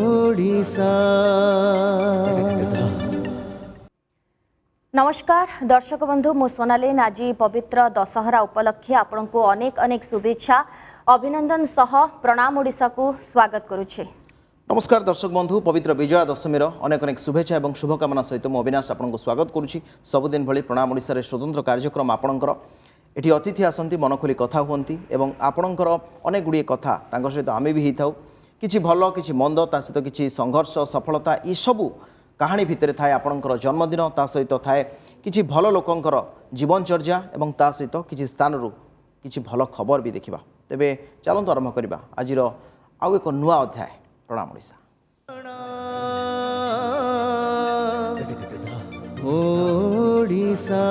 ओडिशा। नमस्कार दर्शक बंधु मु सोनालीन आज पवित्र दशहरा उपलक्षे आपण को अनेक अनेक शुभेच्छा अभिनंदन सह प्रणाम ओडिशा को स्वागत करुछे। नमस्कार दर्शक बंधु पवित्र विजया दशमी अनेक अनेक शुभेच्छा और शुभकामना सहित मु अविनाश आपको स्वागत करुच्ची। सबुदिन भली प्रणाम ओडिशा स्वतंत्र कार्यक्रम आपणकर एटी अतिथि आसती मन खोली कथा हुंती एवं आपणकर अनेक गुड़िए कथा तांको सहित आमे भी होता किछि भल किछि मंद ता सहित किछि संघर्ष सफलता ये सबू कहानी भितर थाए आपणकर जन्मदिन ता सहित थाए किछि भल लोकंकर जीवनचर्या एवं ता सहित किछि स्थानरू किछि भल खबर भी देखिबा। तेबे चलंतु आरंभ करिबा आजिर आउ एक नुआ अध्याय। प्रणाम ओडिशा। ओडिशा।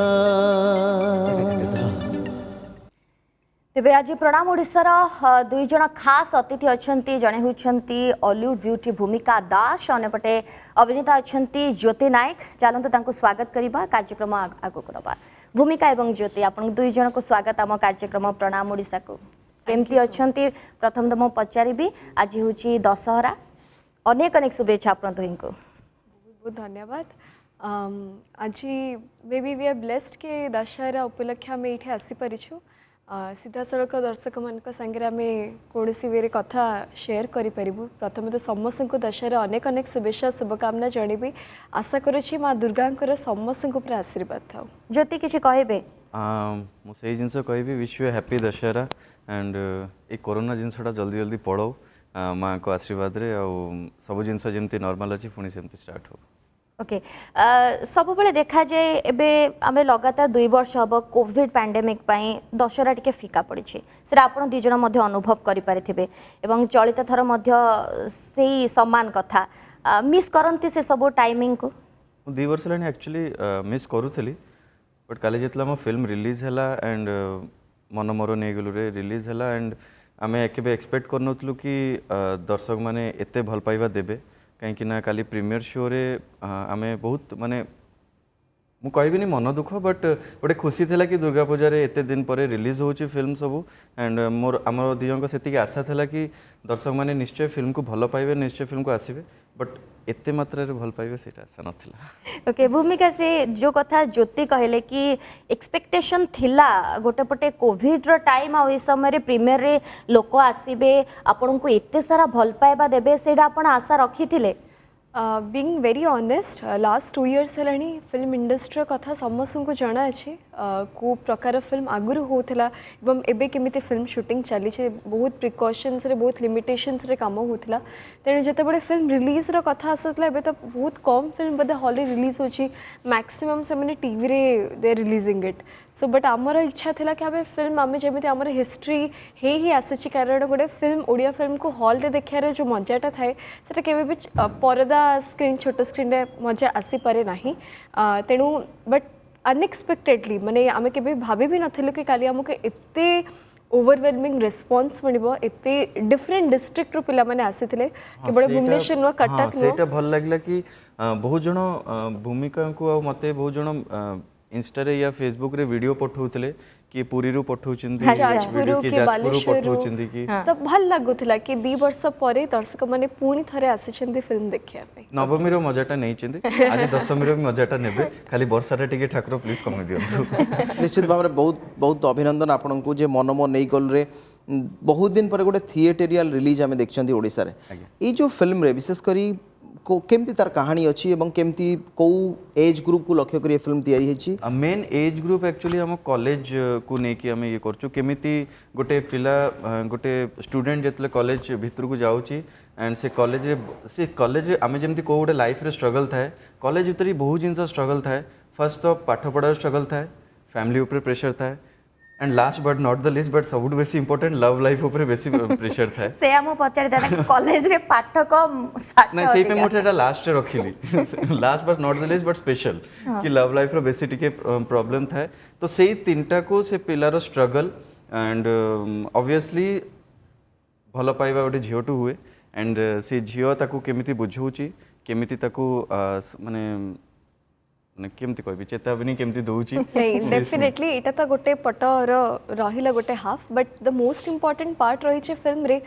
तेबे आज प्रणाम ओडिशार दुई जन खास अतिथि अछंती। जणे होछंती हॉलीवुड ब्यूटी भूमिका दास, अन्यपटे अभिनेता अछंती ज्योति नायक। चलंतु तांको स्वागत करिबा कार्यक्रम आगो करबा। भूमिका एवं ज्योति आपण दुई जन को स्वागत आम कार्यक्रम प्रणाम ओडिशा को। केमती अछंती प्रथम तो मो पचारिबी आज होची दशहरा अनेक अनेक शुभेच्छा आपण दुई को। बहुत बहुत धन्यवाद। आज maybe we are blessed के दशहरा उपलक्ष्य आम ये आसी पारिछु। सीधा सड़क दर्शक मान संगे आम कौन वे कथा शेयर करूँ। प्रथम तो समस्त को दशहरा अनेक अनेक शुभेच्छा शुभकामना जनइबी। आशा करुँची माँ दुर्गा समस्त को पूरा आशीर्वाद था। ज्योति किसी कहबे मुझे जिनस कह wish you happy Dussehra and ये कोरोना जिनसा जल्दी जल्दी पड़ो माँ को आशीर्वाद रे सब जिनस जमी नॉर्मल अच्छी पुणी सेमती स्टार्ट हो। ओके सब बेले देखा जाए एबे आमे लगातार 2 वर्ष हम कोविड पैंडेमिक दशहरा टिके फीका पड़ी से आपड़ दिज अनुभव करें एवं चलित थर से समान कथा मिस करती से सब टाइमिंग को 2 वर्ष है एक्चुअली मिस करूली बट काली जितला मो फिल्म रिलीज हैला एंड मन मोर नहीं गलु रे रिलीज हैला एंड आमे केबे एक्सपेक्ट करनथलु कि दर्शक माने एते भल पाइबा देबे कहीं काली प्रीमियर शो रे आमे बहुत माने मु कहबी मन दुख बट गोटे खुशी थिला कि दुर्गा पूजा रे एते दिन पर रिलीज होची फिल्म सबू एंड मोर आमर दिजक से आशा थिला कि दर्शक माने निश्चय फिल्म को भल पाइबे निश्चय फिल्म को आसीबे बट एते मात्रा रे भल पाइबे सेटा आशा नथिला। ओके भूमिका से जो कथा ज्योति कहले कि एक्सपेक्टेशन थिला गोटे पटे कोविड रो टाइम आ इस समय रे प्रीमियर रे लोक आसीबे आपन को एते सारा भल पाइबा देबे सेटा आपन आशा रखी थिले। Being very honest last 2 years है फिल्म इंडस्ट्री कथा समस्त को जना अच्छे को प्रकार फिल्म आगुरी होता एवं एबे केमिति फिल्म शूटिंग चली बहुत प्रिकॉशन्स रे बहुत लिमिटेशंस रे काम होता तेणु जिते फिल्म रिलीज रो कथा आसला तो बहुत कम फिल्म बोधे हॉल रिलीज होची मैक्सिमम से मैंने टीवी रे दे रिलीजिंग इट सो बट आमर इच्छा थिला कि आम फिल्म आम जमी आम हिस्ट्री ही आसी कारण गोटे फिल्म ओडिया फिल्म को हॉल रे देखार जो मजाटा थाए से केवे भी परदा स्क्रीन छोट स्क्रीन रे मजा आसी पारे नाही तेणु बट अनएक्सपेक्टेडली माने आम के भाभी भी नथिलु कि काली आमको एते ओवरवेलमिंग रिस्पांस मिलिबो एते डिफरेंट डिस्ट्रिक्ट रो पिला माने आसीथिले केवल भुवनेश्वर नो कटक नो सेटा भल लागला कि बहुत जण भूमिका को मते बहुत जण इंस्टा रे या फेसबुक रे वीडियो पठौतले कि पुरी रु पठौचंदी वीडियो कि जाजपुर पठौचंदी कि तो भल लागुथला कि 2 वर्ष परे दर्शक माने पुणी थरे आसीचंदी फिल्म देखिया पे नवमी रो मजाटा नै चंदी आज दशमी रो मजाटा नेबे खाली वर्षा रे टिके ठाकुर प्लीज कमे दियंतु। निश्चित भाव में बहुत बहुत अभिनंदन आपन को जे मनमो नहीं गल रे बहुत दिन पर गोटे थिएटरियल रिलीज आमे देखछंती ओडिसा रे ई जो फिल्म रे विशेष करी केमती तार कहानी अच्छी एवं केमती को एज ग्रुप को लक्ष्य करी फिल्म तैयारी हेची मेन एज ग्रुप एक्चुअली हम कॉलेज को लेकिन आम ये करचु केमिति गोटे पिला गोटे स्टूडेंट जितले कॉलेज भितर को जाउची एंड से कॉलेज आम जमी कौ गोटे लाइफ रे स्ट्रगल थाए कॉलेज भितर बहुत जिन स्ट्रगल थाए फर्स्ट तो पाठ पढ़ार स्ट्रगल थाए फैमिली ऊपर प्रेशर थाए and last but not the least but सबुठ बेसी इंपोर्टेंट लव लाइफ ऊपर बेसी प्रेशर थाए से हम पचारि दादा कॉलेज रे पाठ कम नहीं सेही पे मोटे एटा लास्ट रे रखिली last but not the least but special कि लव लाइफ रो बेसी टिके प्रॉब्लम थाए तो सेही तीनटा को से पिलार स्ट्रगल एंड ऑब्वियसली भल पाइबा गोटे झीटू हुए एंड से झील ताकू केमिति बुझाऊची केमिति ताकू माने ମାନେ କେମିତି କହିବି ଚେତାବନୀ କେମିତି ଦଉଛି नहीं डेफिनेटली एटा तो गोटे पटर रहिला गोटे half but the most important part रही फिल्म रे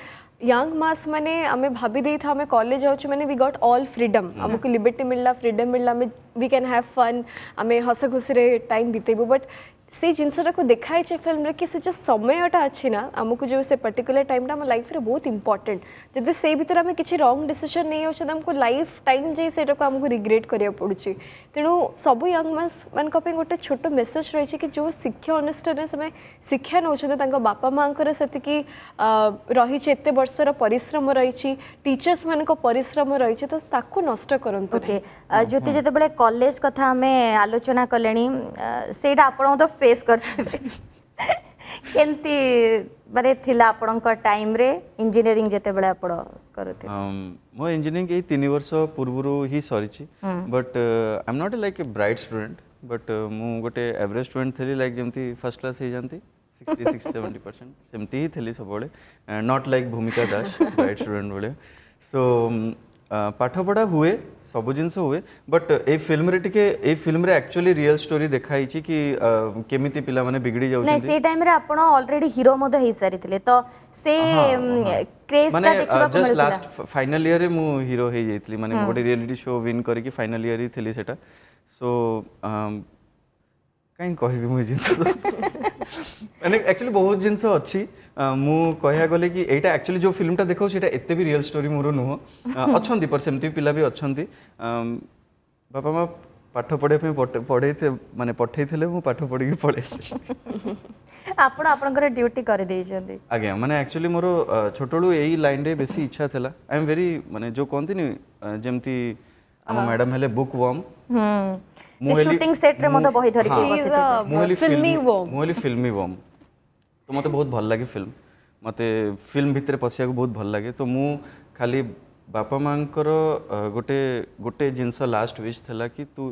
यंग मास माने आमे भाभी देई था आमे कॉलेज जाउछु माने वी गॉट ऑल फ्रीडम हमको लिबर्टी मिलला फ्रीडम मिलला वी कैन हैव फन आमे हस खुशी रे टाइम बितेबो बट से जिनसटा को देखाई फिल्म रे कि से जो समयटा अच्छी ना आमको जो से पर्टिकुलर टाइमटा आम लाइफ रे बहुत इंपॉर्टेंट जब से भीतर आम किसी रॉन्ग डिसीजन नहीं हो आमको लाइफ टाइम जाए से आमको रिग्रेट करिया पड़ुची तेणु सब यंग मास मान गोटे छोट मेसेज रही कि जो शिक्षा अनुष्ठान से शिक्षा नौ बापा माँ से रही एत वर्षर परिश्रम रही टीचर्स मान परिश्रम रही तो ताकू नष्ट करंतु ओके ज्योति जिते कॉलेज कथा आम आलोचना कले से आप फेस करते केमती माने थिला आपणक टाइम रे इंजीनियरिंग जेते बेले आपण करते मो इंजीनियरिंग ए 3 वर्ष पूर्वरु ही सरीची but I am not like a bright student but मु गोटे एवरेज स्टूडेंट थली लाइक जेमती फर्स्ट क्लास हे जानती 60-70% सेमती ही थली सब बेले नॉट लाइक भूमिका दास ब्राइट स्टूडेंट बेले सो पाठ पढ़ा हुए सब जिनस हुए बट ए फिल्म रे टिके ए फिल्म रे एक्चुअली रियल स्टोरी देखाई छी कि केमिति पिला माने बिगड़ी जाउ नहीं से टाइम रे आपण ऑलरेडी हीरो मode हे सारी थिले तो से क्रेज ता देखबा को जस्ट लास्ट फाइनल ईयर रे मु हीरो हे जाइतली माने गोटे रियलिटी शो विन करी कि फाइनल ईयर ही थिली सेटा सो काई कहबी मु जिंस माने एक्चुअली बहुत जिनस अछि मु कहया गले कि एटा एक्चुअली जो फिल्मटा देखो सेटा एते भी रियल स्टोरी मोर नुह अछंती पर सेमती पिला भी अछंती बापा माँ पाठ पढ़े पढ़े माने पठे थिले मु पाठ पढ़ी पढ़े आपण आपनकर ड्यूटी कर देई जंदी आज्ञा माने एक्चुअली मोर छोटलू एई लाइन रे बेसी इच्छा थिला आई एम वेरी माने जो कोंती नि जेमती हम मैडम हेले बुक वर्म शूटिंग सेट रे मते बही धरि के बसिते फिल्मी वर्म तो मते बहुत भल लगे फिल्म मते फिल्म भितर पसिया को बहुत भल लगे तो मु खाली बापा मांकर गोटे गोटे जिनस लास्ट विश थला कि तू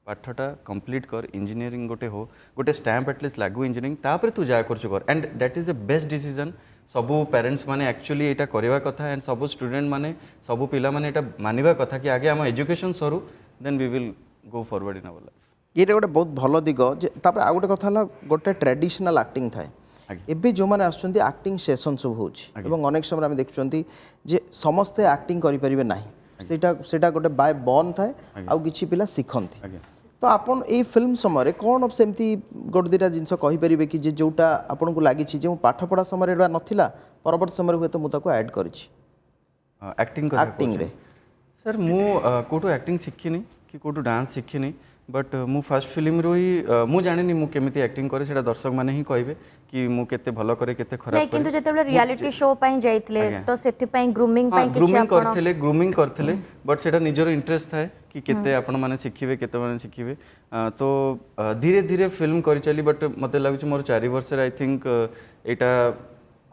पाठटा कंप्लीट कर इंजीनियरिंग गोटे हो गोटे स्टैम्प एटलिस्ट लागू इंजीनियरिंग तापर तू जा करछु कर and that is the best decision सबू पेरेंट्स माने एक्चुअली एटा करवा कथा एंड सबू स्टूडेंट माने सबू पिला माने एटा मानिबा कथा कि आगे हम एजुकेशन सरू then we will go forward in our life ये गोटे बहुत भल दिग तापर आ गोटे कथा हला गोटे ट्रेडिशनल एक्टिंग थाए एबे जो माने आछुंती एक्टिंग सेशन सब होछि एवं अनेक समय हम देखुछंती जे समस्ते एक्टिंग करि परिबे नाही सेटा गोटे बाय बॉर्न थाए आ किछि पिला सिखंती तो आपन ए फिल्म समय कौन सेमती गोटे दुटा जिनस कहि परिबे कि जे जोटा आपन को लागि छि जे पाठ पढ़ा समय एडा नथिला परवर्ती समय हुए तो मु ताको ऐड करिछि एक्टिंग रे सर मु कोटो एक्टिंग सिखिनी कि कोटो डांस सिखिनी बट मु फर्स्ट फिल्म रो ही मु जानिनी मु केमिति एक्टिंग करे सेटा दर्शक माने ही कहबे कि मु केते भलो करे केते खराब करे नहीं किंतु जेतेबेले रियलिटी शो पई जाइतले तो सेति पई ग्रूमिंग पई किछि ग्रूमिंग करथिले बट सेटा निजर इंटरेस्ट थाए कि केते आपण माने सिखिबे केते माने सिखिबे तो धीरे धीरे फिल्म करि चली बट मते लागु मोर 4 वर्ष I think Etah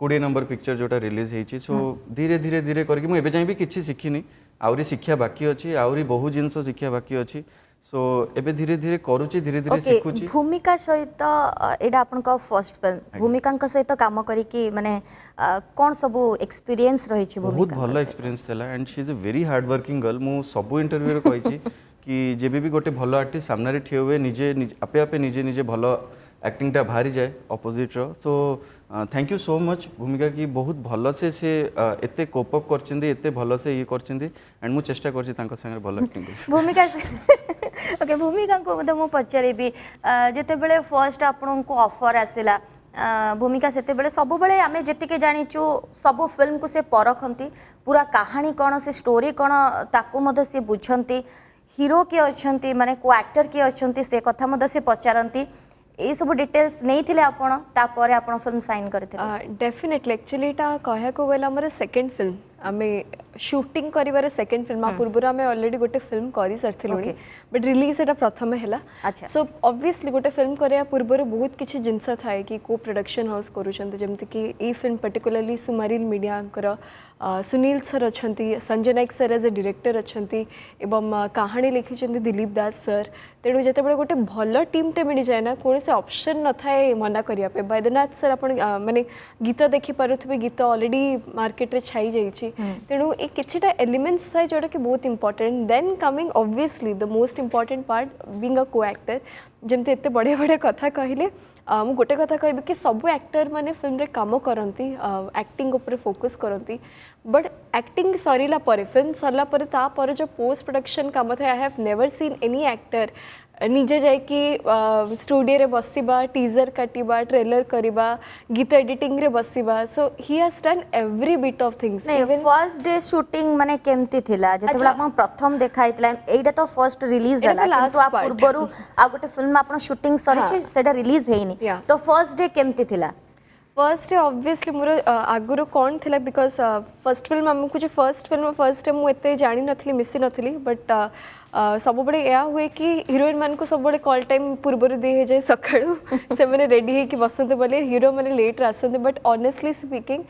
20 number picture जोटा रिलीज हेछि सो धीरे धीरे धीरे करके मु एबे जाई भी किछि सिखिनी आउरी शिक्षा बाकी अछि आउरी बहु जिंस शिक्षा बाकी अछि सो एबे धीरे धीरे करूची धीरे धीरे सिखुची भूमिका सहित एडा आपन का फर्स्ट फिल्म भूमिका का सहित काम करी कि माने कोन सब एक्सपीरियंस रही छि भूमिका बहुत भलो एक्सपीरियंस थला and she is a very hard working girl मु सब इंटरव्यू रे कहि छि कि जेबे भी गोटे भलो आर्टिस्ट सामने रे ठियो हुए निजे आपे आपे निजे निजे भलो एक्टिंग टा भारी जाए ऑपोजिट रो so thank you so much भूमिका की बहुत भलो से एते कोप अप करछिंदी एते भलो से ये करछिंदी एंड मु चेष्टा करछि तांका संगे भलो एक्टिंग भूमिका ओके भूमिका को मते मु पचारेबी जेते बेले फर्स्ट आपन को ऑफर आसिला भूमिका सेते बेले सब बेले आमे जेतिके जानिचु सब फिल्म को से परखंती पूरा कहानी कोन से स्टोरी कोन ताकू मते से बुझंती हीरो के अछंती माने को एक्टर के अछंती से कथा मते से पचारंती ए सब डिटेल्स नहीं थिले आपण तापर आपण फिल्म साइन करथे डेफिनेटली एक्चुअली ता कहया को गेला हमर सेकंड फिल्म आमे शूटिंग करिवार सेकंड फिल्म पूर्व आमे ऑलरेडी गोटे फिल्म करि सरथिलुनी बट रिलीज एटा प्रथम हैला सो ऑब्वियसली गोटे फिल्म करिया पूर्व बहुत किछि जिंस थाए कि को प्रोडक्शन हाउस करूछंते जेमति कि ए फिल्म पर्टिकुलरली सुमारिल मीडिया कर सुनील सर अछंती Sanjay Nayak sir as a director अछंती एवं कहानी लिखिछंती दिलीप दास सर तेणु जेते बळे गोटे भलो टीम टे मिल जाए ना कोन से ऑप्शन न थाए मना करिया पे बैद्यनाथ सर आपण माने गीत देखि पारुथबे गीत ऑलरेडी मार्केट रे छाई जाईछि अच्छी तेणु ये किछिटा एलिमेंट्स थाए जोटा कि बहुत important then coming obviously the most important part being a को एक्टर जमती एते बड़े बड़े कथा कहले मु गोटे कथा कहबी कि सब एक्टर माने फिल्म रे काम करती एक्टिंग ऊपर फोकस करती बट एक्टिंग सरीला परे फिल्म सरला परे ता परे जो पोस्ट प्रोडक्शन काम था I have never seen any actor निजे जाइकी स्टूडियो रे बसिबा टीजर काटिबा ट्रेलर करिबा गीत एडिटिंग रे बसिबा so he has done every bit of things first day shooting माने केमती थिला जेतेबेला आपण प्रथम देखाइतला एइटा तो फर्स्ट रिलीज एइटा हला last किंतु आ part. पूर्वरु आ गोटे फिल्म आपण शूटिंग सरिछि सेटा रिलीज हेइनी Yeah. तो फर्स्ट डे केमती थिला फर्स्ट ऑब्वियसली मोर आगुरु कौन थिला बिकॉज फर्स्ट फिल्म आमको जो फर्स्ट टाइम मुझे जानी नथली मिसी नथली बट सब बड़े या हुए कि हीरोइन मान को सब बड़े कॉल टाइम पूर्वर दी जाए सकाळू से मैंने रेडी होकि बसते बोले हीरो मैंने लेट आसते बट ऑनेस्टली स्पीकिंग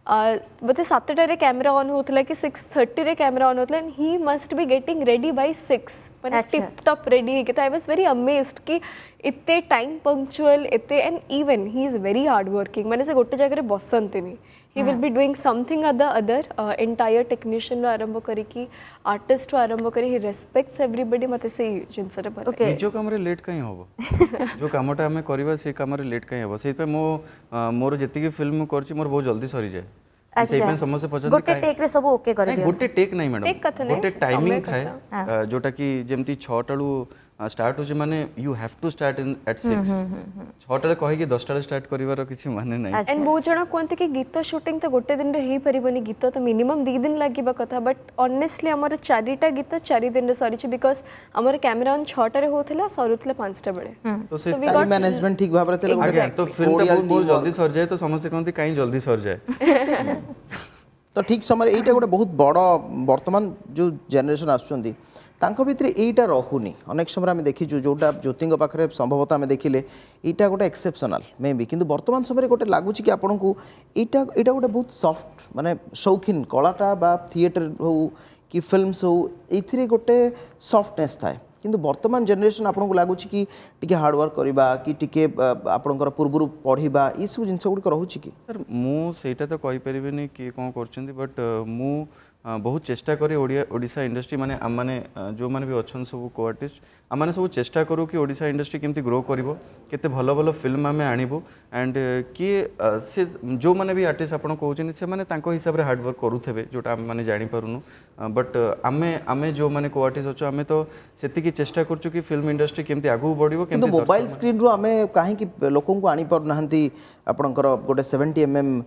बोलते 7टारे कैमेरा ऑन होता कि 6:30 रे कैमेरा ऑन होता and he must be getting ready bye 6 मैंने अच्छा। टिप टॉप रेडी है आई वाज वेरी अमेज्ड कि इतने टाइम पंक्चुअल इतने and even he is very hard working मैंने से गोटे जगह बसंती he will be doing something other entire technician आरंभ करी आर्टिस्ट आरंभ करी ही रेस्पेक्ट्स एवरीबडी मते से जिनसरे भले ओके निज काम रे लेट कहीं हबो जो कामटा हमें करबा से काम रे लेट कहीं हबो सेइ पे मो मोर जति की फिल्म करछि मोर बहुत जल्दी सरी जाए सेइ पे समस्या पछन गोटे टेक रे सब ओके कर दियो गोटे टेक नहीं मैडम टेक कथा नहीं, गोटे समय टाइमिंग कथा। थाए जोटा कि जेमती 6 टाळू स्टार्ट होचे माने you have to start in at 6 6 टाळे कहि कि 10 टाळे स्टार्ट करिवार किछि माने नाही एंड बहुत जन कहते कि गीत शूटिंग तो गोटे दिन रे पारिबनी गीत तो मिनिमम 2 दिन लागिबा कथा बट ऑनेस्टली हमर 4टा गीत 4 दिन रे सरीछि बिकॉज हमर कैमरा ऑन 6टारे होथिला सरुथिला 5टा बेले तो से So we time got- management ठीक भाबरे तेला आगे तो फिल्म टा बहुत जल्दी सर जाए तो समस्त कहते कहीं जल्दी सर जाए तो ठीक समय एइटा गोटे बहुत बड़ वर्तमान जो जेनेरेशन आसुचंदी तांको भितरे एइटा रहुनी अनेक समय आम देखीचु जोटा ज्योतिंग पाखे संभवतः आम देखिले एइटा गोटे एक्सेप्शनल मे बी किंतु वर्तमान समय गोटे लगुच कि आपन को एइटा गोटे बहुत सॉफ्ट माने शौकीन कलाटा बा थिएटर हो कि फिल्म्स हो एथिरे गोटे सॉफ्टनेस थाए किंतु वर्तमान जेनेरेशन आपन को लगुच कि टिके हार्ड वर्क करबा कि टिके आपनकर पूर्वरु पढ़िबा ई सब जिंस गुडी रहउची कि सर मु सेटा तो कहि परिबेनी कि कोन करछन्ती बट मु बहुत चेष्टा करे ओडिशा इंडस्ट्री माने आम माने जो माने भी अच्छन सब को आर्टिस्ट आम माने सब चेष्टा करू कि ओडिशा इंडस्ट्री केमती ग्रो करिवो केते भलो भलो फिल्म आमे आनिबो एंड कि से जो माने भी आर्टिस्ट आपण कहउछन से माने तांको हिसाब रे हार्ड वर्क करूथेबे जोटा आम माने जानि पारुनु बट आमे जो माने को आर्टिस्ट अछो आमे तो सेति की चेष्टा करछु कि फिल्म इंडस्ट्री केमती आगु बढ़िवो किंतु केमती मोबाइल स्क्रीन रो आमे काहे कि लोकन को आनी पर नहंती आपनकर गोटे 70 mm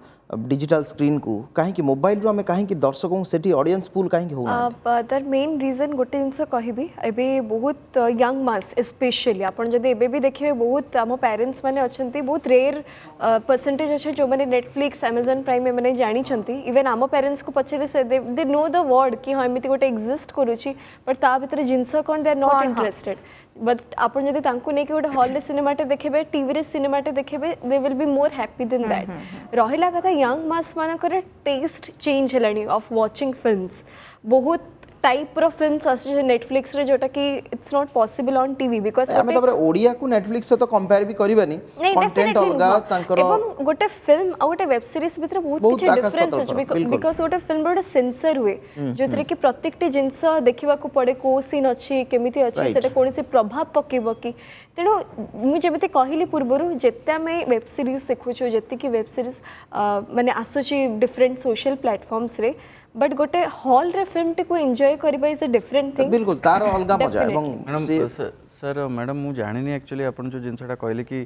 डिजिटल स्क्रीन को काहे कि मोबाइल रो आमे काहे कि दर्शकों सेठी ऑडियंस पूल काहे कि हो तार मेन रीजन गोटे जिनस कहबी एबे बहुत यंग मास स्पेशली आपन जदि एबे भी देखिबे बहुत आम पेरेंट्स माने अछंती बहुत रेयर परसेंटेज अच्छे जो माने नेटफ्लिक्स अमेजन प्राइम माने जानी छंती इवन आम पेरेंट्स को पछरे से दे नो द वर्ड कि हां एमिति गोटे एग्जिस्ट करूची बट ता भितर जिनस कोन they are not interested but आपन जदि तांको नै कि गोटे हॉल रे सिनेमाटे देखबे टीवी रे सिनेमाटे देखबे they will be more happy then that रहिला कथा यंग मास मानकर टेस्ट चेंज हेलानी ऑफ वाचिंग फिल्म्स बहुत टाइप रो फिल्म्स आसे नेटफ्लिक्स रे जोटा कि it's not possible on TV because आमे तबरे ओडिया को नेटफ्लिक्स से तो कंपेयर भी करबानी कंटेंट अलगा तांकर एवं गोटे फिल्म आ गोटे वेब सीरीज भितर बहुत बहुत किछि आकाश डिफरेंस पाताल अछि फरक, बिल्कुल। बिकॉज़ गोटे फिल्म गोटे सेंसर हुए जोथरे कि प्रत्येकटी जिंस देखिबा को पड़े को सीन अछि केमिति अछि Right. सेटा कोनसे प्रभाव पकेबो कि तेणु मु जेमिति कहली पूर्वरु जेते आमे वेब सीरीज देखुछु जेति कि वेब सीरीज माने आसुची डिफरेंट सोशल प्लेटफॉर्म्स रे बट गोटे हॉल रे फिल्म टे को एंजॉय करबा इज अ डिफरेंट थिंग बिल्कुल तार अलगा मजा एवं मैडम सर मैडम मु जानिनी एक्चुअली आपण जो जिनसटा कहले कि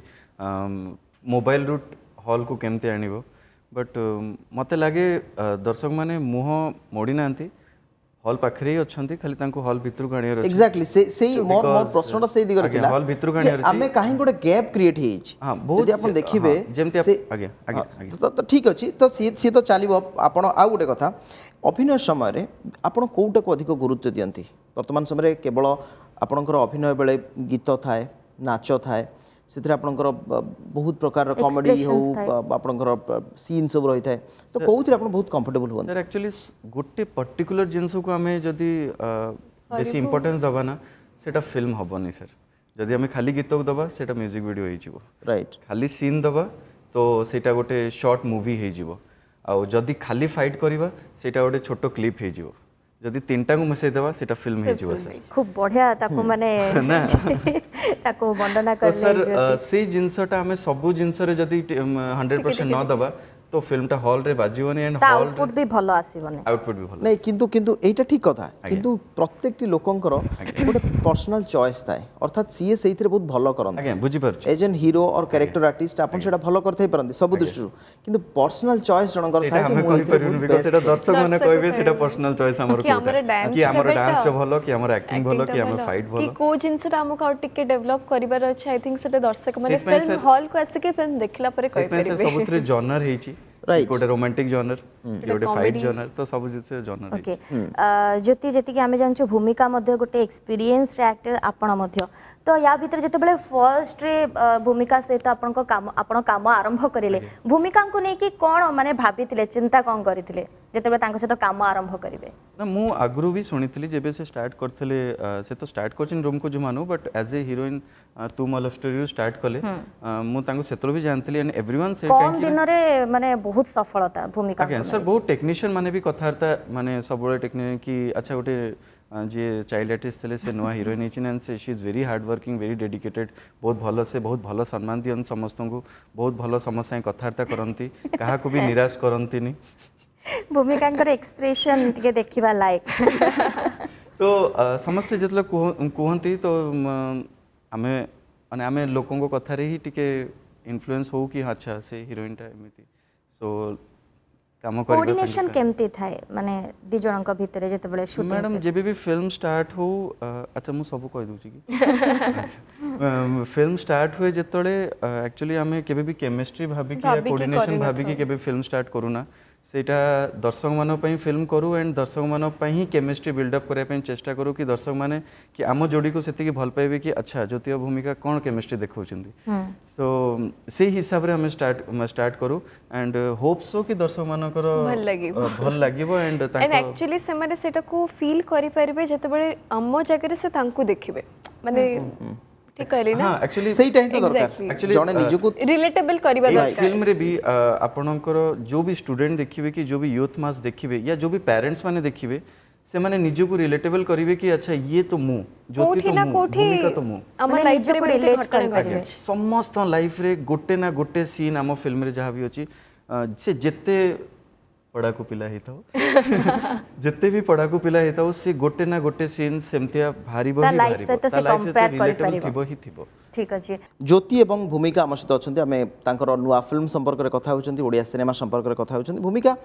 मोबाइल रूट हॉल को केमते आनिबो बट मते लागे दर्शक माने मुह मोड़ी नांती हॉल पाखरे ही अछंती खाली तांको हॉल भितर को आनियर अछि एग्जैक्टली से मोर प्रश्नटा से दिगरे थिला हॉल भितर को आनियर आमे काहे गोटे गैप क्रिएट हेछि हां बहुत यदि आपण देखिबे जेमते आगे आगे तो ठीक अछि तो सी तो चलिबो आपण आ गोटे कथा अभिनय समय रे आपण कोउटा को अधिक गुरुत्व दियंती वर्तमान समय रे केवल आपणकर अभिनय बेले गीत थाए नाच थाए सेतिर आपणकर बहुत प्रकार कॉमेडी हो आपणकर सीन सब रही थाए तो कोउथि आपण बहुत कंफर्टेबल होन सर एक्चुअली गोटे पर्टिकुलर जिनस को आमे जदी बेसी इंपोर्टेंस दबा ना सेटा फिल्म हबनी सर जदी आमे खाली गीत को दबा सेटा म्यूजिक वीडियो होई जिवो राइट खाली सीन दबा तो सेटा गोटे शॉर्ट मूवी होई जिवो आउ जदि खाली फाइट करवा सेटा गोटे छोट क्लिप हो जिवो जदि तीनटा को मिसई देवा सेटा फिल्म हो जिवो सर खूब बढ़िया ताको माने ताको वर्णना तो करले सर से जिनसटा हमें सब जिनस रे जदि 100% न दबा तो फिल्मटा हॉल रे बाजिवनी एंड हॉल आउटपुट भी भलो आसीबनी आउटपुट भी भल नहीं किंतु एटा ठीक कथा किंतु प्रत्येकटी लोकंकर गोटे पर्सनल चॉइस थाए अर्थात सीए सेइथिरे बहुत भलो करन आज्ञा बुझी पारछ एज एन हीरो और कैरेक्टर आर्टिस्ट आपण सेटा भलो करथै परंती सब दृष्टि किंतु पर्सनल चॉइस जनकर सेटा थाए हमें कहि परिनु बिकॉज़ सेटा दर्शक माने कहबे सेटा पर्सनल चॉइस हमर कि हमर dance कि हमर टा डांस better, भलो कि हमर एक्टिंग भलो कि हमर फाइट कि भलो को जिनसटा हमको और टिके डेवलप करिबार अछि आई थिंक सेटा दर्शक माने सेट में फिल्म सर- हॉल को आसिके फिल्म देखला परे कहि सर परिबे सबुतरे जॉनर हेची Right. गोटे रोमांटिक जॉनर गोटे फाइट जॉनर तो सब जिसे जॉनर ओके ज्योति जति कि आमे जानछु भूमिका मध्ये गोटे एक्सपीरियंस एक्टर आपण मध्ये तो या भीतर जते फर्स्ट रे भूमिका सहित आपण काम आरंभ करिले भूमिका को नै कि कोन माने भाबिथिले चिंता कोन करिथिले जते तांको सहित काम आरंभ करिवे ना मु आगरू भी सुनिथिली जेबे से स्टार्ट करथले से तो स्टार्ट करछिन रूम को Jumanu but as a heroine तू म लव स्टोरी स्टार्ट कले मु तांको सेतरो भी जानथिली एंड एवरीवन से कम दिन रे माने बहुत सफलता भूमिका आज्ञा सर बहुत टेक्नीशियन माने भी कथार्ता माने सबले टेक्निक कि अच्छा गोटे जे चाइल्ड आर्टिस्ट थे से नुआ हीरोइन होती एंड से she is very hard working very dedicated बहुत भल सम्मान दियन समस्त को बहुत भल समस्या कथार्ता करती क्या भी निराश करती भूमिका एक्सप्रेशन टिके देखिबा लायक तो समस्ते जितले कहती तो आमे माने आमे लोकों कथा रे ही टिके इन्फ्लुएंस हो कि अच्छा से हीरोइन टा एमिति सो काम करिबा कोऑर्डिनेशन केमती थाए माने दि जनक भितरे जते बेले शूटिंग मैडम जेबे भी फिल्म स्टार्ट हो अच्छा मु सब कह दूची कि फिल्म स्टार्ट हुए जेतले एक्चुअली हमें केबे भी केमिस्ट्री भाबी कि कोऑर्डिनेशन भाबी कि केबे फिल्म स्टार्ट करूना सेटा दर्शक मान पई फिल्म करू एंड दर्शक मान पई ही केमिस्ट्री बिल्डअप करे पई चेष्टा करू कि दर्शक माने कि आम जोड़ी को सेति कि भल पाइबे कि अच्छा ज्योति भूमिका कोन केमिस्ट्री देखौचंदी सो से हिसाब रे हम स्टार्ट करू एंड होप सो कि दर्शक मानकर भल लागिवो एंड एक्चुअली से माने सेटा को फील करि परिबे जते बेले आम जगह से तांको देखिबे माने ठीक कहली ना हां एक्चुअली सेही तो दरकार एक्चुअली जने निज को रिलेटेबल करिबा इस दरकार फिल्म रे भी आपणकर जो भी स्टूडेंट देखिबे कि जो भी यूथ मास देखिबे या जो भी पेरेंट्स माने देखिबे से माने निज को रिलेटेबल करिवे कि अच्छा ये तो मु ज्योति तो मु भूमिका तो मु हम लाइफ रे रिलेट कर परिबे समस्त लाइफ रे गोटे ना गोटे सीन आम फिल्म रे जहाँ भी अच्छी से जेते पढ़ाकू पिला हेता जेते भी पढ़ाकू पिला हेता से गोटे ना गोटे सीन सेमतिया भारी बही लाइफ से से कंपेयर करि परिबो थिबो ही थिबो ठीक अछि ज्योति एवं भूमिका आम सहित अच्छा आम तांकर नुआ फिल्म संपर्क में कथा होचंती ओडिया सिनेमा संपर्क में कथा होचंती भूमिका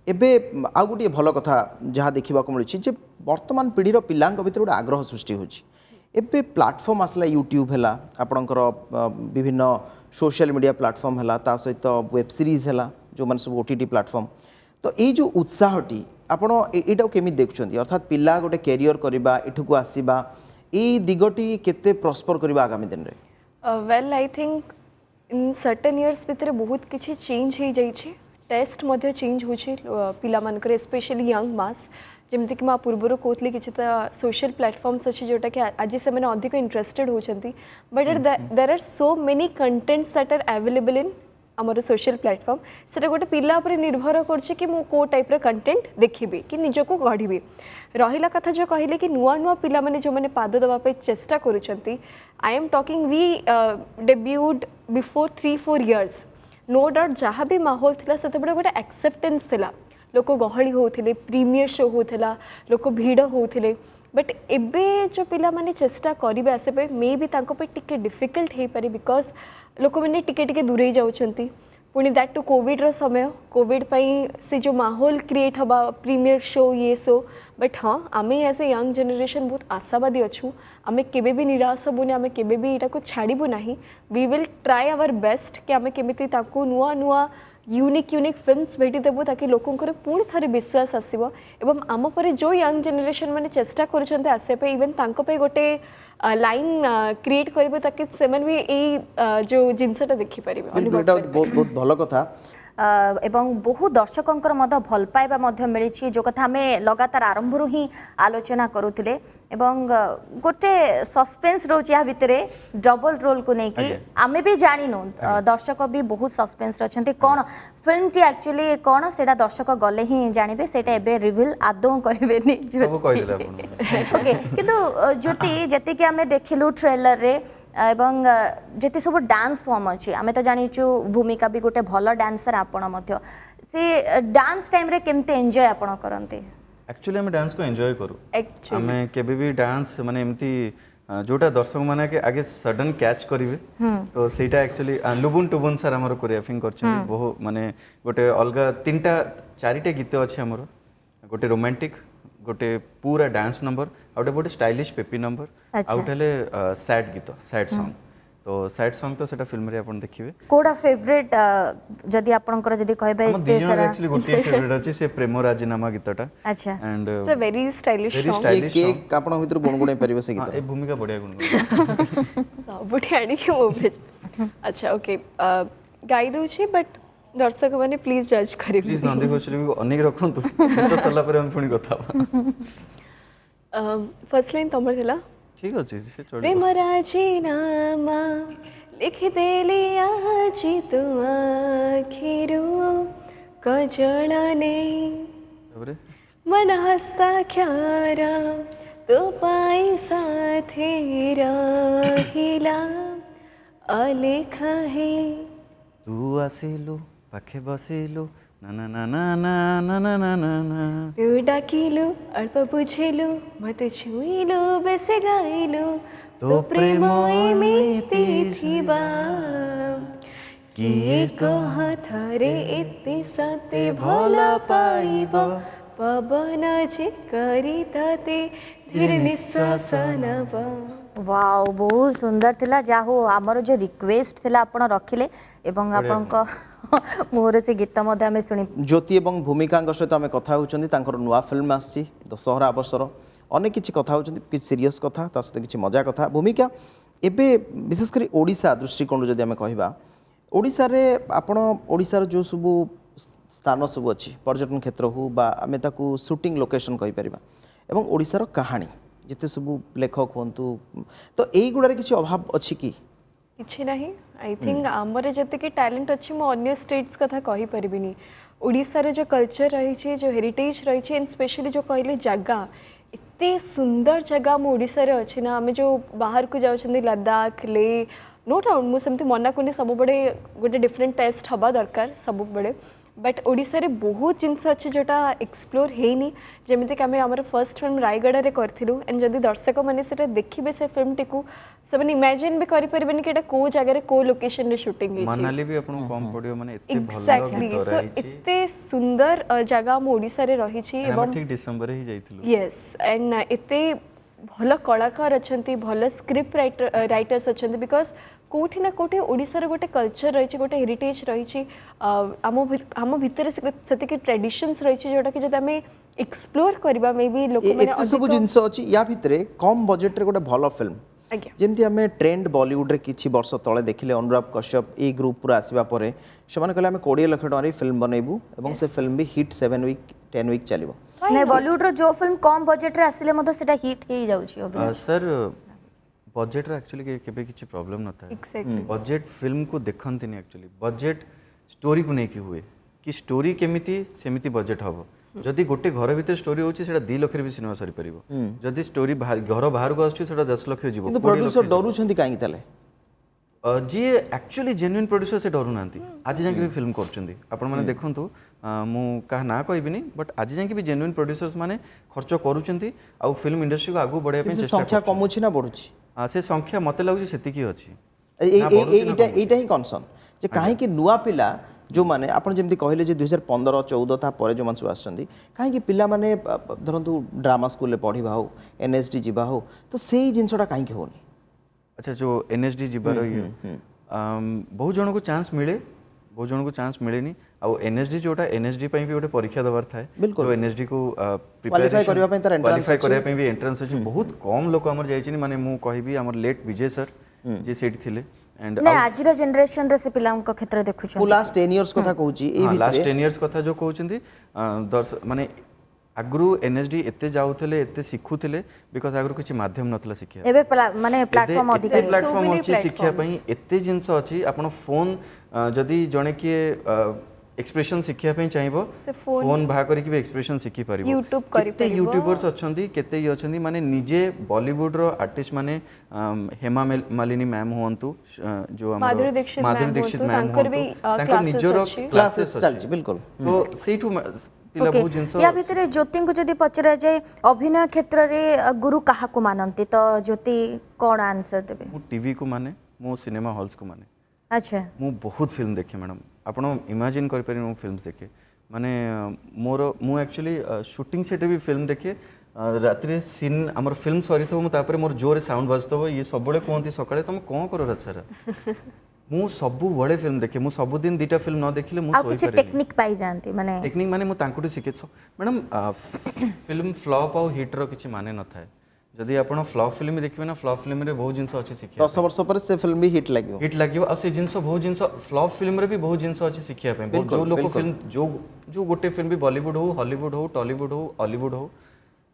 एबे आउ गोटे भल कथा जहाँ देखा मिली जे वर्तमान पीढ़ीर पिलांक भितर गोटे आग्रह सृष्टि होची एबे प्लाटफॉर्म आसला यूट्यूब है आपणकर विभिन्न सोशल मीडिया प्लाटफॉर्म है ता सहित वेब सीरीज है जो मैंने सब ओटीटी प्लाटफॉर्म तो ये जो उत्साहटी आपण एटा केमी देखुछंती अर्थात पिला गोटे कैरियर करबा एठुको आसीबा ए दिगटी केते प्रॉस्पर करबा आगामी दिन रे well I think in certain years भितर बहुत किछि चेंज हो जाइछि टेस्ट मध्ये चेंज होछि पिला मानकर स्पेशली यंग मास जेमति कि मा पूर्वरो कोतली किछि त सोशल प्लेटफॉर्म्स अछि जोटा कि आज से माने अधिक इंटरेस्टेड होछंती but there are so many contents that are available in आमर सोशल प्लेटफॉर्म से गोटे पिला पर निर्भर करछि कि मु को टाइप रे कंटेंट देखिबे कि निजको गढ़िबे रहिला कथा जो कहले कि नुआ नुआ पिला माने जो माने पाद दबा पे चेष्टा करूछंती I am talking we debuted before 3-4 years no doubt जहाँ भी माहौल थिला सेते बडे गोटे एक्सेप्टेंस थिला लोक गहली होउथिले प्रीमियर शो होउथिला लोक भीड़ होउथिले बट एबे जो पिला माने चेष्टा करिवे आसे पे मे भी तांको पे टिके डिफिकल्ट हे पारे बिकॉज लोक मैंने टिके टिके दूरे जाउछंती पुणी दैट टू कोविड रो समय कोविड पाई से जो माहौल क्रिएट हबा प्रीमियर शो ये शो बट हाँ आमे एज ए यंग जनरेशन बहुत आशावादी अच्छू आमे केबे भी निराश हबुनी आमे केबे भी एटा को छाड़ीबु नाही we will try our best कि आमे केमिति ताको नुआ नुआ यूनिक फिल्म्स भेटी देबो ताकि लोकों को पुणी थे विश्वास आसब एवं आम पर जो यंग जनरेशन मैंने चेष्टा करुँचे आसपे इवेन तांको पे गोटे लाइन क्रिएट करेंगे ताकि से भी यही जो जिनसटा देखिपारे बहुत बहुत भल कथा एवं बहु दर्शकों भल पाइबा मिली जो कथा आम लगातार आरंभ ही आलोचना करुले एवं गोटे सस्पेंस रोच या भितर डबल रोल को लेकिन आमे भी जानिनु दर्शक भी बहुत सस्पेंस अच्छा कौन फिल्म टी एक्चुअली कौन से दर्शक गले ही जानवे से रिविल आदौ करेंगे सब कहिदेले आपण ओके किंतु ज्योति जति कि आमे देखिलु ट्रेलर रे एवं जति सब डांस फॉर्म अच्छी आमे तो जानिचु भूमिका भी गोटे भल डांसर आपण मध्य से डांस टाइम रे केमते एंजॉय आपण करंते एक्चुअली हम डांस को एंजॉय करू एक्चुअली हमें केबे भी डांस माने एमती जोटा दर्शक माने के आगे सडन कैच करिवे तो सेटा एक्चुअली लुबुन टुबुन सर हमर कोरियोग्राफिंग करछन बहु माने गोटे अलगा तीनटा चारिटे गीत अछि हमर गोटे रोमांटिक गोटे पूरा डांस नंबर आउटे गोटे स्टाइलिश पेपी नंबर अच्छा। आउटेले सैड गीत सैड सॉन्ग तो सैड सॉन्ग तो सेटा फिल्म रे आपण देखिबे कोडा फेवरेट जदी आपनकर जदी कहबे हम एते सारा एक्चुअली गोटे फेवरेट अछि से प्रेम राजीनामा गीतटा अच्छा and it's a very stylish Very song stylish ये केक आपण भितर गुणगुणे परिबे से गीत ए भूमिका बढ़िया गुण सबुठी आनी कि मो भेज अच्छा ओके गाई दउछि बट दर्शक माने प्लीज जज करिबे प्लीज नंदी गोचरी भी अनेक रखंतु तो सल्ला पर हम पुणी कथा फर्स्ट लाइन तमर थिला ठीक अछि से चढ़ प्रेम राजीनामा लिखि देली आजी तु आखिरु कजळने तबरे मन हस्ताक्षर तो पाई साथे रहिला अलेख है तू आसिलु पाखे बसिलु ना ना ना ना ना ना ना ना ना ना तू डाकिलु अल्प बुझेलु मत छुइलु बेसे गाइलु तो प्रेम एमिति थिबा किए कह थरे एते सते भला पाइब पवन जे करी तते धीर निश्वास नब वाओ बहुत सुंदर थिला जाहो हमर जो रिक्वेस्ट थिला आपण रखिले एवं आपण को मोर से गीत मध्य आमे सुनी ज्योति एवं भूमिका सहित आम कथा होउछंदी तांकर नुआ फिल्म आसी दशहरा अवसर अनेक किछि कथा होउछंदी किछि सीरियस कथा ता सहित किछि मजा कथा भूमिका एबे विशेष करी ओडिशा दृष्टिकोण जदि आमे कहिबा ओडिशा रे आपण ओडिशा जो सबु स्थान सब अच्छी पर्यटन क्षेत्र हो बा आमे ताकू शूटिंग लोकेशन कहि परिबा एवं ओडिशा रो कहानी जिते सबु लेखक होंतु तो एई गुडारे किछि अभाव अछि कि किछि नहीं आई थिंक आमरे जते कि टैलेंट अछि मो अन्य स्टेट्स कथा कहि परिबिनी ओडिसा रे जो कल्चर रही छे जो हेरिटेज रही छे एंड स्पेशली जो कहले जगह इतने सुंदर जगह मो ओडिसा रे अछि ना आमे जो बाहर को जाउ छंदी लद्दाख ले नो डाउट मु सेमती मना कोनी सब बड़े गोटे डिफरेंट टेस्ट हबा दरकार सब बड़े बट ओडिसा रे बहुत जिनस अच्छे जोटा एक्सप्लोर हेनी जेमिति कि आमे हमर फर्स्ट फिल्म रायगढ़ रे करथिलु एंड जदी दर्शक माने सेटा देखिबे से फिल्म टिकु सबने इमेजिन भी करि परिबेनी कि एटा को जगह रे को लोकेशन रे शूटिंग हेछि मनाली भी आपण कम पडियो माने एते भलो एक्जेक्टली सो इतने सुंदर जगह मो ओडिसा रे रही छी एवं ठीक डिसेंबर ही जाइथिलु यस एंड इतने भल कलाकार अच्छे भल स्क्रिप्ट राइटर्स अच्छे बिकज कोठी ना कोठी ओडिसा रे गोटे कल्चर रही गोटे हेरिटेज रही आम भितर से ट्रेडिशंस रही जोटा कि जब आम एक्सप्लोर करबा मे बी लोक माने एते सब जिंस अछि या भितरे कम बजेट रे गोटे भलो फिल्म आज्ञा जेमती आमे ट्रेंड बॉलीवुड रे किछि वर्ष तळे देखिले अनुराग कश्यप ए ग्रुप पूरा आसीबा परे सेमाने कहले आमे 20 लाख टका रे फिल्म बनैबू एवं से फिल्म भी हिट 7 वीक 10 वीक चलिबो नहीं बॉलीवुड रो जो फिल्म कम बजेट रे आसिले मधो सेटा हिट हे जाउची अभी सर बजेट रे एक्चुअली केबे किछि प्रॉब्लम न था एक्जेक्टली बजेट फिल्म को देखंतिनी एक्चुअली बजेट स्टोरी को नेकी हुए कि स्टोरी केमिति सेमिति बजेट हबो जदि गोटे घर भीतर स्टोरी होची सेटा 2 लाख रे भी सिनेमा सरी परिबो जदि स्टोरी घर बाहर को आछी सेटा 10 लाख जीवो किंतु प्रोड्यूसर डरू छंती काई तले जी एक्चुअली जेन्युइन प्रोड्यूसर से डरू नांती आज जाके भी फिल्म करछंती आपण माने देखंतु मु कहा ना कहबिनी बट आज जाके भी जेन्युइन प्रोड्यूसर्स माने खर्च करूछंती आ फिल्म इंडस्ट्री को आगु बढ़े पे चेष्टा संख्या कमुछि ना बढ़ुछि से संख्या मते लागु सेति की अछि एटा ही कंसर्न जे काहे कि नुआ पिला जो माने आपण जेमति कहले जे 2015 14 ता परे जो मानस आछंती काहे कि पिला माने धरंतु ड्रामा स्कूल ले पढिबा हो एनएसडी जिबा हो तो सेही जिंसटा काहे कि होनी अच्छा जो एनएसडी जिबार बहुत जन को चांस मिले बहुत जन को चांस मिलेनी आ एनएसडी जोटा एनएसडी पई भी गोटे परीक्षा दबार थाए जो एनएसडी को क्वालिफाई करबा पई तार एंट्रेंस क्वालिफाई करबा पई भी एंट्रेंस अछि बहुत कम लोक हमर जाइछिनी माने मु कहबी हमर लेट विजय सर जे सेठी थिले एंड नहीं आज रो जनरेशन रे से पिलाम को क्षेत्र देखु छ लास्ट 10 इयर्स कथा कहूची ए भितरे लास्ट 10 इयर्स कथा जो कहउचंती माने आगु एनएसडी एते जाउथले एते सिखुथले बिकॉज़ आगु किछि माध्यम नथला शिक्षा एबे माने प्लेटफॉर्म अधिक प्लेटफॉर्म अछि शिक्षा पई एते जिंस अछि आपण फोन जदी जणे के एक्सप्रेशन शिखिया पे चाहिए से phone- फोन बाहा करके भी एक्सप्रेशन शिखि परिबो YouTube करि केते परिबो। यूट्यूबर्स अछंती केते ये अछंती माने निजे बॉलीवुड रो आर्टिस्ट माने हेमा मालिनी मैम हुअंतु जो हमर माधुरी दीक्षित ma'am हुअंतु, तांकर भी, तांकर classes निजरो अछि। क्लासेस चलछि बिल्कुल तो सेठु पिला ओके बहुत जिंस या भितर ज्योति को जदि पचरा जाए अभिनय क्षेत्र रे गुरु काहा को मानंती तो ज्योति कौन आंसर देबे मु टीवी को माने मु सिनेमा हॉल्स को माने अच्छा मु बहुत फिल्म देखे मैडम आपण इमेजिन कर पारि मु फिल्म्स देखे माने मोर मु एक्चुअली शूटिंग सेट भी फिल्म देखे रात रे सीन हमर फिल्म सरी तो मु तापर मोर जोर साउंड बजतो ये सब बळे कोंती सकाळे तुम कोन करो रात सारा मु सबु बळे फिल्म देखे मु सब दिन दीटा फिल्म न देखिले मु आ सोई किछि पारे टेक्निक पाई जानती माने टेक्निक माने मु तांकुटी सिखे मैडम फिल्म फ्लॉप और हिट रो किछि माने न थाए जदि आपण फ्लॉप फिल्म देखिबे ना फ्लॉप फिल्म रे बहुत जिंस अछि सिखे 10 वर्ष पर से फिल्म भी हिट लागियो हिट लगे और से जिनस बहुत जिनस फ्लॉप फिल्म रे भी बहुत जिनस अच्छी शिखिया पे बहुत जो लोग फिल्म जो गोटे फिल्म भी बॉलीवुड हो हॉलीवुड हो टॉलीवुड हो हॉलीवुड हो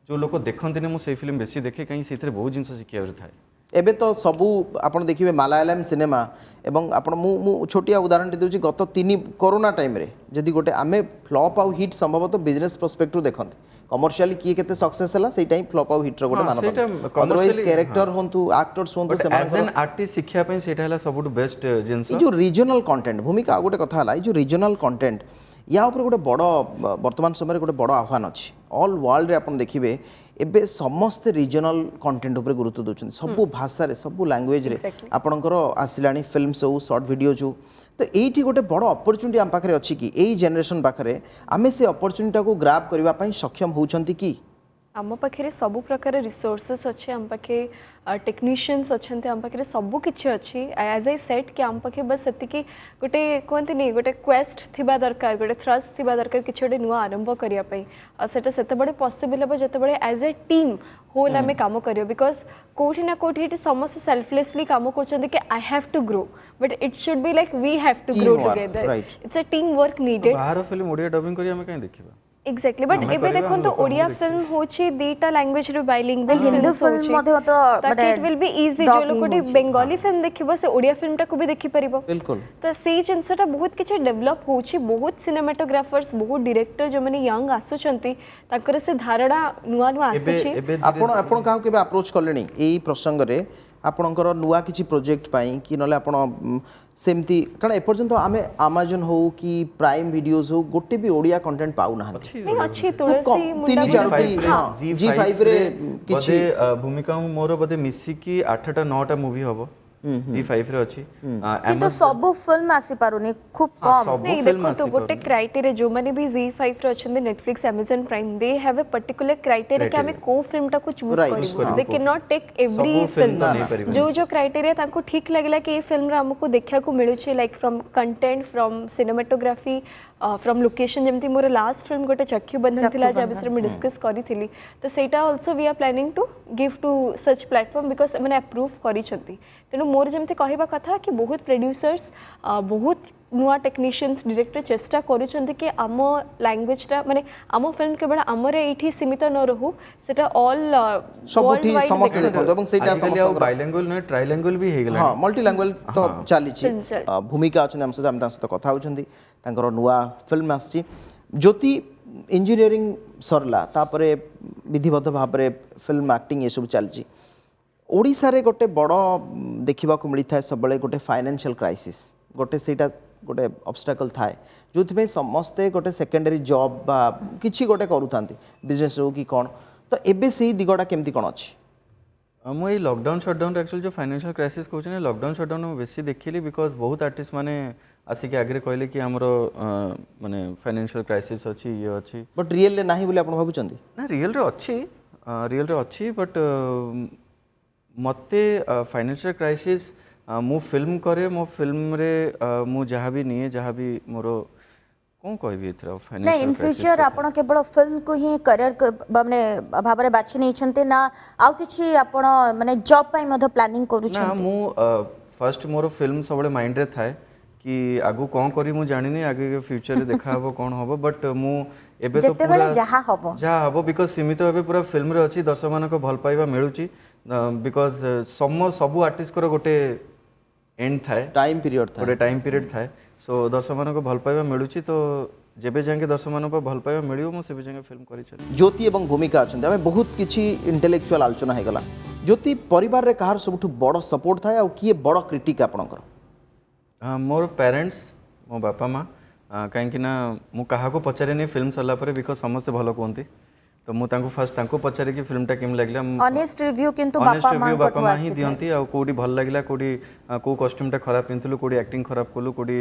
जो लोग देखते ने मुझे फिल्म बेसी देखे कहीं से बहुत जिनस शिखिया थाए एबे तो सबू आपण देखिबे मालायालम सिनेमा एवं आपण मु छोटिया उदाहरण देउची गत 3 कोरोना टाइम रे जदि गोटे आमे फ्लॉप आउ हिट संभवतः बिजनेस पर्सपेक्टिव देखंते कमर्शियली किए केते सक्सेस हला सेई टाइम फ्लॉप आउ हिट रो गोटे मानदंड अदरवाइज कैरेक्टर होंतु एक्टर्स होंतु बट एज एन आर्टिस्ट शिखिया पे सेटा हला सबुट बेस्ट जिनस ये जो रीजनल कंटेंट भूमिका गोटे कथा हला ये जो रीजनल कंटेंट या ऊपर गोटे बड़ वर्तमान समय गोटे बड़ आह्वान अच्छी ऑल वर्ल्ड रे आपण देखिबे एबे समस्त रीजनल कंटेंट ऊपर गुरुत्व दउछन सबु भाषा रे सबु लैंग्वेज रे आपणकर आसिलानी फिल्म्स हो शॉर्ट वीडियोज हो तो एठी गोटे बड़ अपॉर्चुनिटी आम पाखरे अछि कि एई जनरेशन पाखरे आमे से अपॉर्चुनिटी को ग्रैब करबा पई सक्षम होउछंती कि आम पाखे सब प्रकार रिसोर्सेस अच्छे आम पाखे टेक्नीशियंस अच्छा आम पाखे सबू किसी अच्छी एज आई सेट कि आम पाखे बस से गोटे कहते नहीं गोटे क्वेस्ट थिबा दरकार गोटे थ्रस्ट थिबा दरकार किसी गोटे नुआ आरंभ करने सेटा सेते पॉसिबल हे जिते एज ए टीम होल आम कम कर बिकज कौटी ना कौटी समस्त सेल्फलेसली कम कर I have to grow but it should be like we have to grow together it's a team work needed बाहर फिल्म ओडिया डबिंग करी हमें कहीं देखिबा एक्जेक्टली बट एबे देखो तो ओडिया फिल्म होची दीटा लैंग्वेज रे बाइलिंगुअल हिंदी फिल्म मध्ये तो ताकि इट विल बी इजी जो लोग कोटी बेंगली फिल्म देखिबो से ओडिया फिल्म टा को भी देखि परिबो बिल्कुल तो सी जिनसटा बहुत किछ डेवलप होची बहुत सिनेमेटोग्राफर्स बहुत डायरेक्टर जो माने यंग आसुचंती ताकर से धारणा नुआ नुआ आसुची आपण काहू केबे अप्रोच करलेनी एई प्रसंग रे आपणकर नुआ किछि प्रोजेक्ट पाई कि नले आपण सेमती कारण एपर्यंत आमे अमेजन हो कि प्राइम वीडियोस हो गोटे भी ओडिया कंटेंट पाउ ना नहीं अच्छी तुलसी तीन चारोटी G5 रे किछि भूमिका मोर बदे मिसी की 8टा 9टा मूवी हबो G5 रे अछि किंतु सब फिल्म आसी पारुनी खूब कम नहीं देखो तो गोटे क्राइटेरिया जो माने भी Z5 रे अछन Netflix Amazon prime they have a particular criteria कि हमें को फिल्म टा को चूज करिबो they can not take every film जो क्राइटेरिया तांको ठीक लागला कि ए फिल्म रे हमको देखा को मिलु छै like from content from cinematography from location जमती मोर लास्ट फिल्म गोटे चक्षु बंधन थिला जा बिसरे में डिस्कस करी थिली तो सेटा also we are planning to give to such platform because मैंने अप्रूव करी छथि तेनु मोर जमती कहबा कथा कि बहुत प्रोड्यूसर्स बहुत नुआ टेक्नीशियंस डायरेक्टर चेष्टा करूछंती कि आम लैंग्वेजटा माने आम फिल्म केवल आमरे एठी सीमित न रहू सेटा ऑल सबठी समस्त देखो এবং सेटा समस्त बाइलिंगुअल न ट्राइलिंगुअल भी हे गेला हां मल्टी लैंग्वेज तो चली छी भूमिका अछि हम से तांसत कथा होछंती तांकर नुआ फिल्म आछि ज्योति इंजीनियरिंग सरला तापरे विधिबद्ध भाबरे फिल्म एक्टिंग ये सब चलची ओडिसा रे गोटे बड़ देखिबा को मिली थाए सब गोटे फाइनेंशियल क्राइसिस गोटे सेटा गोटे ऑब्स्टेकल थाए जो समस्ते गोटे सेकेंडरी जॉब बा किछि गोटे करूथांती बिजनेस रो कि कोन तो एबे सेही दिगडा केमती कोन अछि मु ए लॉकडाउन शटडाउन एक्चुअली जो फाइनेंशियल क्राइसिस कहउछ ने लॉकडाउन शटडाउन में बेसी देखिली बिकॉज बहुत आर्टिस्ट माने आसी के आगे कहले कि हमरो माने फाइनेंशियल क्राइसिस अछि ये अछि बट रियल ले नाही बोले आपण भाबुचंती ना रियल रे अछि बट मते फाइनेंशियल क्राइसिस मु फिल्म करे मो फिल्म रे मु जहाँ भी नहीं जहाँ भी मोर कौन कहबी एथरा फाइनेंशियल नहीं इन फ्यूचर आपण केवल फिल्म को ही करियर माने भाबरे बाछि नै छन्ते ना आउ किछि आपण माने जॉब पाई मध प्लानिंग करू छन्ते ना मु फर्स्ट मोर फिल्म सबले माइंड रे थाए कि आगु कौन करी मु जानि नै आगे के फ्यूचर रे देखा हबो कौन हबो बट मु एबे तो पूरा जहाँ हबो बिकॉज सीमित एबे पूरा फिल्म रे अछि दर्शक मानक भल पाइबा मिलुची बिकॉज सबु आर्टिस्ट को गोटे एंड थाए टाइम पीरियड थाए गोटे टाइम पीरियड थाए सो दर्शक मान भल पाइबा मिलूँ तो जेबे जाके दर्शक मान भल पाइबा मिल मुझे जाके फिल्म कर चली। ज्योति एवं भूमिका अच्छा आम बहुत किसी इंटेलेक्चुआल आलोचना हो गला ज्योति परिवार रे कहार सब बड़ सपोर्ट थाए आ किए बड़ क्रिटिक आपणकर? मोर पेरेंट्स मो बापा माँ कहीं मु क्या पचारे फिल्म सरला बिकज समस्ते भल कहते तो मुझे फास्ट पचारे कि फिल्मटा केम लगे ऑनेस्ट रिव्यू किंतु ऑनेस्ट बापा रिव्यू बापा माँ ही मां दियंती आ कोडी भल लागला कोडी को कॉस्ट्यूमटा खराब पिंथलु कोडी एक्टिंग खराब कलु कोडी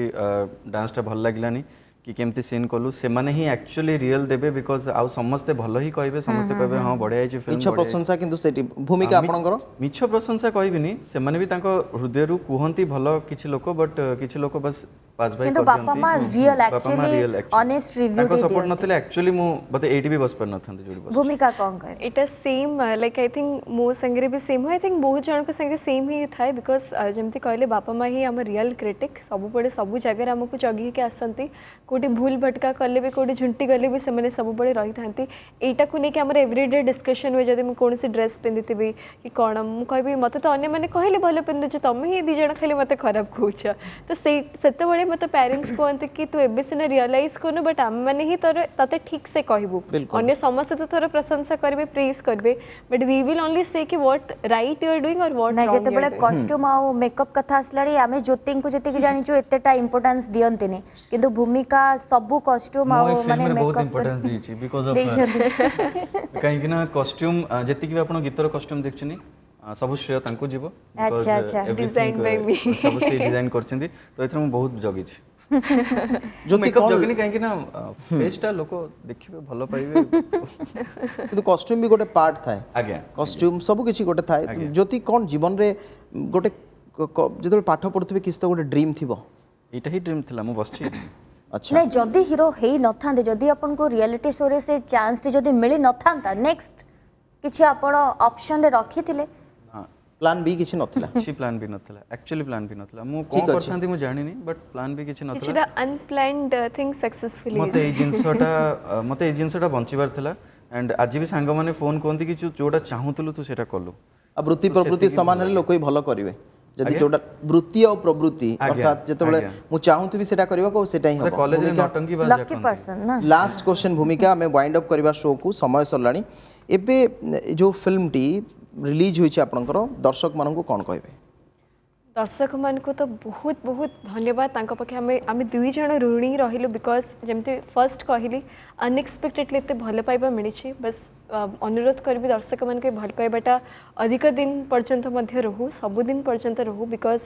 डांसटा भल लागलानी कि केमती सीन कलु से माने ही एक्चुअली रियल देबे बिकॉज आउ समस्ते भल ही कहबे समस्ते कहबे हां बढ़िया है फिल्म मिछ प्रशंसा किंतु सेठी भूमिका आपणकर मिछ प्रशंसा कहबिनी से माने भी तांको हृदय रु कुहंती भल किछि लोक बट किछि लोक बस पास भाई किंतु कर बापा मां रियल बापा माँ एक्चुअली रियल ऑनेस्ट रिव्यू तांको सपोर्ट नथिले एक्चुअली मु बते एटी भी बस पर नथंती जोडी बस भूमिका कौन कहे इटा सेम लाइक आई थिंक मो संगे भी सेम आई थिंक बहुत जन संगे सेम ही थाए बिकज जमती कहले बापा माँ ही आम रियल क्रिटिक सब बड़े सब जगह आमको जगी के आसती कोटी भूल भटका कले भी कोटी झुंटी गले भी से सब बड़े रही था यहीटा को लेकिन आम एवरीडे डिस्कशन हुए जब मुझे कौन ड्रेस पिंधि कि कौन मुझे कहि मत तो अन्य मैंने कहले भल पिंधुच तुम ही दी जन खाली मत खराब कौच तो से मत पेरेंट्स कहते कि तू एबे सिना रियलाइज करनु बट आम मैंने ही तोर तते ठीक से कहबू अन्य समस्त तो तोर प्रशंसा करबे प्रेज करबे but we will only say कि what right you are doing और व्हाट ना रॉन्ग जते बळे कॉस्ट्यूम आ मेकअप कथा असलाड़ी आमे ज्योति को जते कि जानिचो एतेटा इंपोर्टेंस दियंतिनी किंतु भूमिका सब कॉस्ट्यूम आ माने बहुत मेकअप इंपोर्टेंस दीची बिकॉज ऑफ कहीं ना कॉस्ट्यूम जति कि आपण गीतर कॉस्ट्यूम देखछनी सब श्रेय तांको जीवो अच्छा, अच्छा, designed by me. सब से डिजाइन करछंती तो एथरे मैं बहुत जगी छी ज्योति मेकअप कौन जगनी कहीं ना फेसटा लोक देखिबे भलो पाइबे किंतु कॉस्ट्यूम भी गोटे पार्ट थाए आज्ञा कॉस्ट्यूम सब किसी गोटे थाए ज्योति कौन जीवन रे गोटे जते पाठ पढुथबे किस तो गोटे ड्रीम थिबो एटा ही ड्रीम थिला मु बसछि अच्छा नहीं जदी हीरो हेई नथांते जदी अपन को रियलिटी शो रे से चांस रे जदी मिली नथांता नेक्स्ट किछि आपण ऑप्शन रे रखी थिले प्लान बी किसी नथिला କିଛି ପ୍ଲାନ୍ ବି ନଥିଲା ଆକ୍ଚୁଆଲି ପ୍ଲାନ୍ ବି ନଥିଲା ମୁଁ କ'ଣ କରିଥାନ୍ତି ମୁଁ ଜାଣିନି ବଟ୍ ପ୍ଲାନ୍ ବି କିଛି ନଥିଲା किछटा अनप्लान्ड थिंग सक्सेसफुली ମୋତେ ଏଇ ଜିନିଷଟା ବଞ୍ଚିବାର ଥିଲା ଆଣ୍ଡ ଆଜି ବି ସାଙ୍ଗମାନେ ଫୋନ୍ କୁହନ୍ତି କି ଯୋଉଟା ଚାହୁଁଥିଲୁ ତୁ ସେଇଟା କଲୁ आ वृत्ति प्रवृत्ति समान हेले लोक ही भल करिवे जदि जोटा वृत्ति और प्रवृत्ति अर्थात जेतेबेले मु चाहूथिबी सेटा करबा को सेटा ही हो कॉलेज में नौटंकी बाज लकी पर्सन ना लास्ट क्वेश्चन भूमिका हमें वाइंड अप करबा शो को समय सरलाणी एबे जो फिल्म टी रिलीज होईछि आपनकर दर्शक मानन को कोन कहबे दर्शक मान को तो बहुत बहुत धन्यवाद तांको पखे आमे दुई जण ऋणी रहिलु बिकॉज जेमती फर्स्ट कहली अनएक्सपेक्टेडली एते भल पाइबा मिली बस अनुरोध करबी दर्शक मान के भल पाइबाटा अधिक दिन पर्यंत मध्य रहू सब दिन पर्यंत रहू because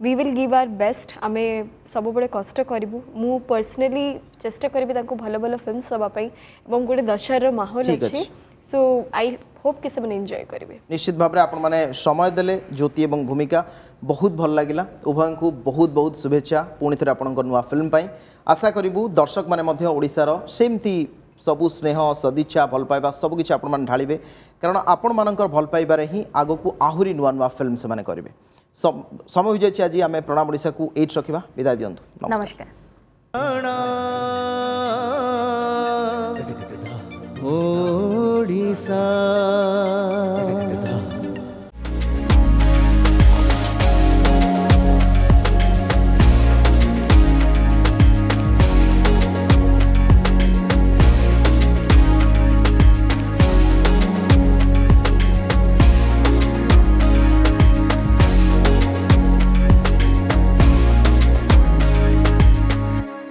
we will give our best आमे सब बड़े कष्ट करिवु मु पर्सनली चेष्टा करबी तांको भल भल फिल्म सभा पई एवं गोटे दशहरा माहौल अछि सो आई होप कि सब एंजॉय करेंगे निश्चित भाव में आपण माने समय देले ज्योति एवं भूमिका बहुत भल लागिला उभय को बहुत बहुत शुभेच्छा पुणी थे आपण नुआ फिल्म पाई आशा करूँ दर्शक मैंने ओडिशार सेमती सबु स्नेह सदिच्छा भल पाइबा सब किसी आपण मैंने ढालिबे कारण आपण मानकर भल पाइबारे ही आगो को आहुरी नुआ नुआ फिल्म से माने करेंगे समय हो जाए आज आम प्रणाम ओडिशा को एट रखा विदाय दिंतु नमस्कार ओडिशा